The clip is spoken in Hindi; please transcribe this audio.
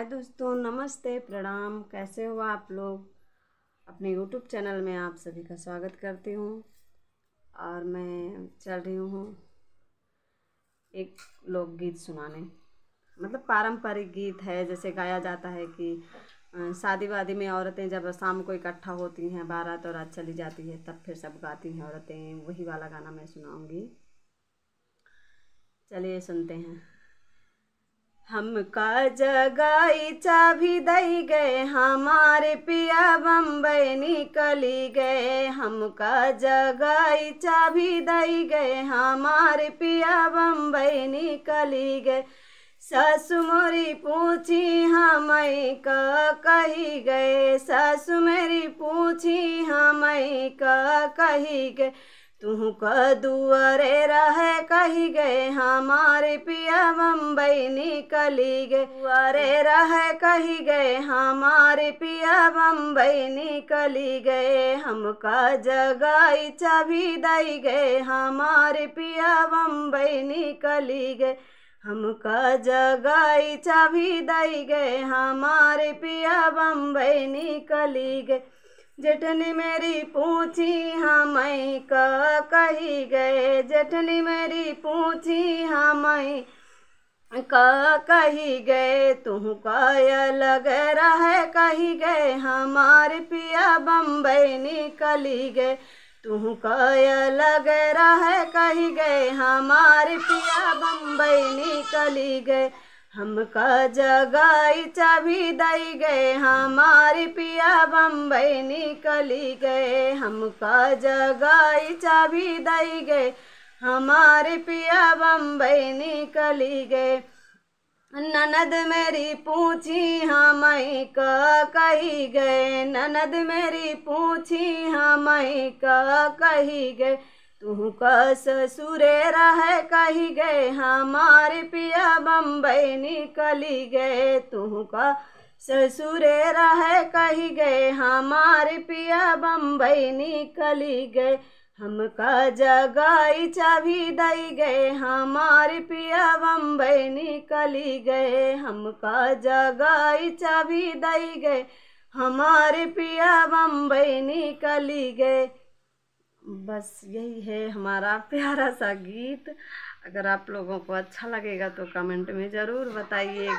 हाय दोस्तों, नमस्ते, प्रणाम। कैसे हो आप लोग? अपने यूट्यूब चैनल में आप सभी का स्वागत करती हूँ। और मैं चल रही हूँ एक लोकगीत सुनाने। मतलब पारंपरिक गीत है, जैसे गाया जाता है कि शादी वादी में औरतें जब शाम को इकट्ठा होती हैं, बारात और रात चली जाती है, तब फिर सब गाती हैं औरतें। वही वाला गाना मैं सुनाऊंगी। चलिए सुनते हैं। हमका जगाई चाभी दई गए, हमारे पिया बम्बई निकली गए। हमका जगाई चाभी दई गए, हमारे पिया बम्बई निकली गए। सासु मोरी पूछी हमें का कही गए, सासु मेरी पूछी हमें का कही गए। तू का दुआरे रहे कही गए, हमारे पिया बम्बई निकली गए। दुआरे रहे कही गए, हमारे पिया बम्बई निकली गए। हमका जगाई चाभी दई गए, हमारे पिया बम्बई निकली गए। हमका जगाई चाभी दई गए, हमारे पिया बम्बई निकली गए। जेठनी मेरी पूछी हमें का कही गए, जेठनी मेरी पूछी हमें का कही गए। तू का लग रहे कही गए, हमारे पिया बम्बई निकली गए। तू का लग रहे कही गए, हमारे पिया बम्बई निकली गए। हमका जगाई चाभी दई गए, हमारे पिया बम्बई निकली गए। हमका जगाई चाभी दई गए, हमारे पिया बम्बई निकली गए। ननद मेरी पूछी हमें का कही गए, ननद मेरी पूछी हमें का कही गए। तू का ससुरे रहे कही गए, हमारे पिया बम्बई निकली गए। तू का ससुरे रहे कही गए, हमारे पिया बम्बई निकली गए। हमका जगाई चाभी दई गए, हमारे पिया बम्बई निकली गए। हमका जगाई चाभी दई गए, हमारे पिया बम्बई निकली गए। बस यही है हमारा प्यारा सा गीत। अगर आप लोगों को अच्छा लगेगा तो कमेंट में ज़रूर बताइएगा।